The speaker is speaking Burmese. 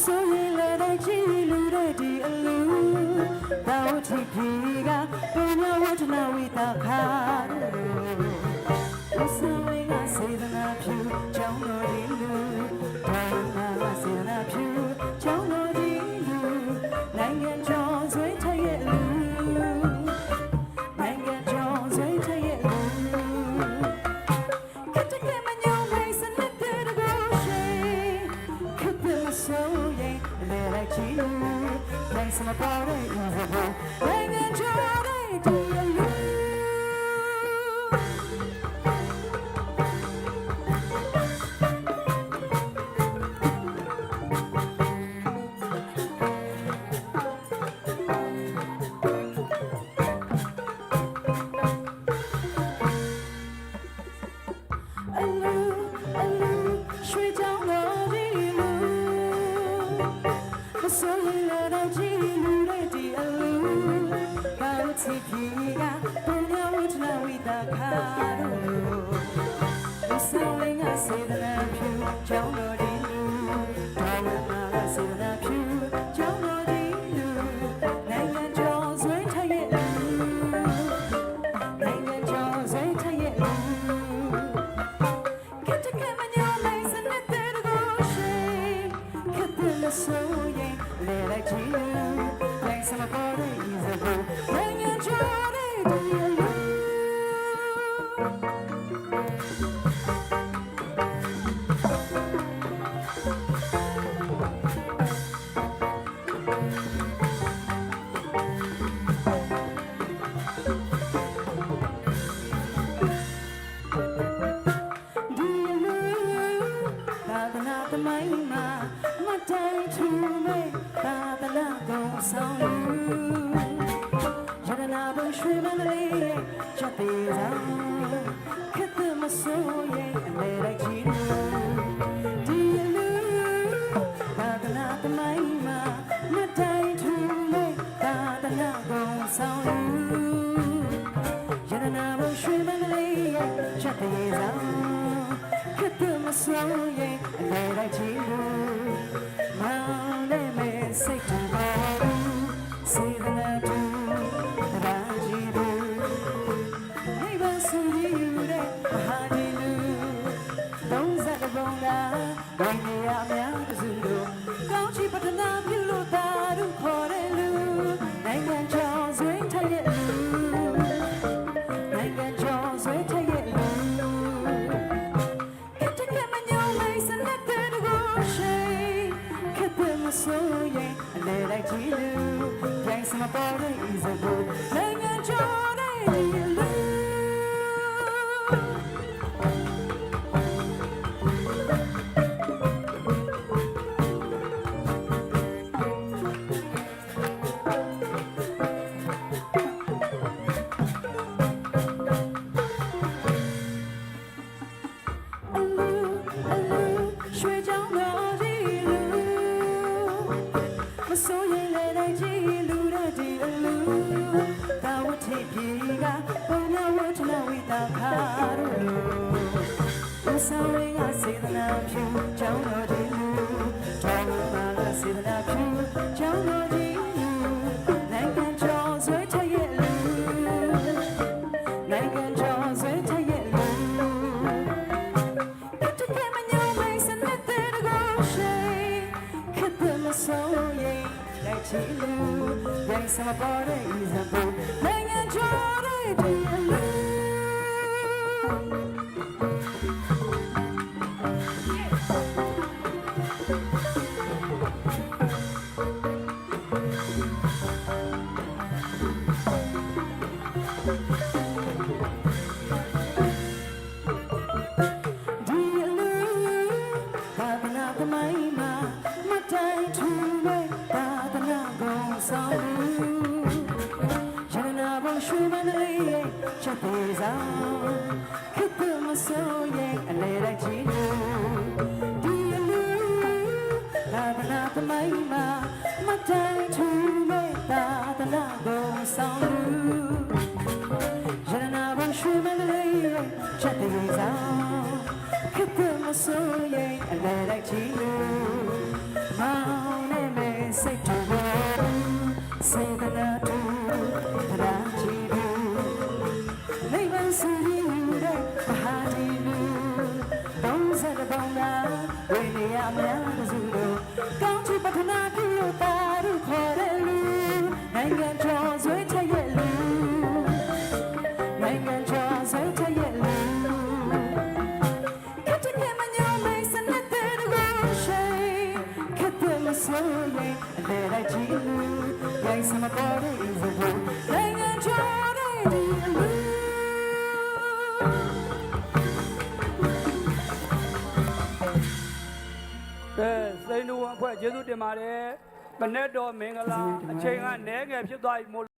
ဆိုရင်လည်းတိုင်းကြည့်လူတွေဒီအလူတာဝတိပြေကပညာဝတ္တနာဝိတာခါလို့ဆိုရင်ကစေတနာဖြူကြောင်းတော်ဒီလူဘာမှစေတနာဖြူကြောင်းတော်ဒီလူနိုင်ငံကျော်ဆွေးထရဲ့လူနိုင်ငံကျော်ဆွေးထရဲ့လူကတကယ်မညောင်းနိုင်စတဲ့ကိုရှိခပ်ပြမဆိုရင်လေလိုက်ချီနိုင်စမပေါ်တဲ့နိုင်ငံကျော်တဲ့ဒီလူဆိုရင်လည်းတော့ကြည့်လူတွေဒီအလူဘာလို့ချစ်ပြီးကဘယ်လိုဝတ္တနာဝိတာခါလို့ဆိုရင်ကစေတနာဖြူကြောင်းတော်ဒီလူဘာလို့မှစေတနာဖြူကြောင်းတော်ဒီလူနိုင်ငံကျော်ဆွေးထရဲ့လူနိုင်ငံကျော်ဆွေးထရဲ့လူကတကယ်မညောင်းနိုင်စတဲ့ကိုရှိခပ်တယ်လို့ဆိုရင်လေလိုက်ချီနိုင်စမပေါ်တဲ့ဤစကူနိုင်ငံကျော်တဲ့ဒီလူသမိုင်းမှာမတိုင်ထူမဲ့သာသနာကုန်ဆောင်လူရတနာဘုံရွှေမန္တလေးရဲ့ချက်သေးဆောင်ခက်တဲ့မဆိုးရဲ့အလဲလိုက်ချီဒီလူသာသနာသမိုင်းမှာမတိုင်ထူမဲ့သာသနာကုန်ဆောင်လူရတနာဘုံရွှေမန္တလေးရဲ့ချက်သေးဆောင်ဆိုရင်အလဲလိုက်ချီမောင်လေးမဲစိတ်တူပါစေတနာတူရာဂျီလူဟိဘဆူရီယူတဲ့မဟာဒီလူ30ဘုံကဘယ်နေရာများစုလို့ကောင်းချီပထနာပြုလို့တာတို့ခေါ်တဲ့လူနိုင်ငံကျော်ဆွေးထရဲ့လူနိုင်ငံကျော်ဆွေးထရဲ့လူဆိုရင်အလဲလိုက်ကြည့်လူရိုင်းစမပေါ်တဲ့ဤစကူနိုင်ငံကျော်တဲ့လူဆိုရင်လည်းတိုင်းကြည့်လူတွေဒီအလူတာဝတိပြေကပုံများဝတ္တနာဝိတာခါလို့ဆိုရင်ကစေတနာဖြူကြောင်းတော်ဒီလူတောင်းပါကစေတနာဖြူကြောင်းတော်ဒီလူနိုင်ငံကျော်ဆွေးထရဲ့လူနိုင်ငံကျော်ဆွေးထရဲ့လူတကယ်မညောင်းနိုင်စတဲ့ကိုရှိခပ်တယ်မဆိုရင်လိုက်ချီလူရိုင်းစမပေါ်တဲ့ဤစပူနိုင်ငံကျော်တဲ့ဒီလူသမိုင်းမှာမတိုင်ထူမဲ့သာသနာကုန်ဆောင်ရတနာဘုံရွှေမန္တလေးရဲ့ချက်သေးဆောင်ခက်တဲ့မဆိုးရဲ့အလဲလိုက်ချီဒီလူသာသနာသမိုင်းမှာမတိုင်ထူမဲ့သာသနာကုန်ဆောင်ရတနာဘုံရွှေမန္တလေးရဲ့ချက်သေးဆောင်ခက်တဲ့မဆိုးရဲ့အလဲလိုက်ချီမောင် စီတဲ့မဟာဒီလူသုံးဆက်တဲ့ပေါင်းတာဝိနေရများစုလို့ကောင်းချီပထနာပြုလို့တာတို့ခေါ်တဲ့လူနိုင်ငံကျော်ဆွေးချက်ရဲ့လူနိုင်ငံကျော်ဆွေးချက်ရဲ့လူကတည်းကမညောမေးစနေတဲ့ကိုရှိခက်တယ်မဆိုရင်အဲ့ဒါကြည့်လူရိုင်းစမပေါ်တဲ့ဤဇဘနိုင်ငံကျော်တဲ့ဒီလူ စိန်လူအဖွဲ့ကျေးဇူးတင်ပါတယ်မနေ့တော့မင်္ဂလာအချိန်ကနည်းငယ်ဖြစ်သွားပြီမို့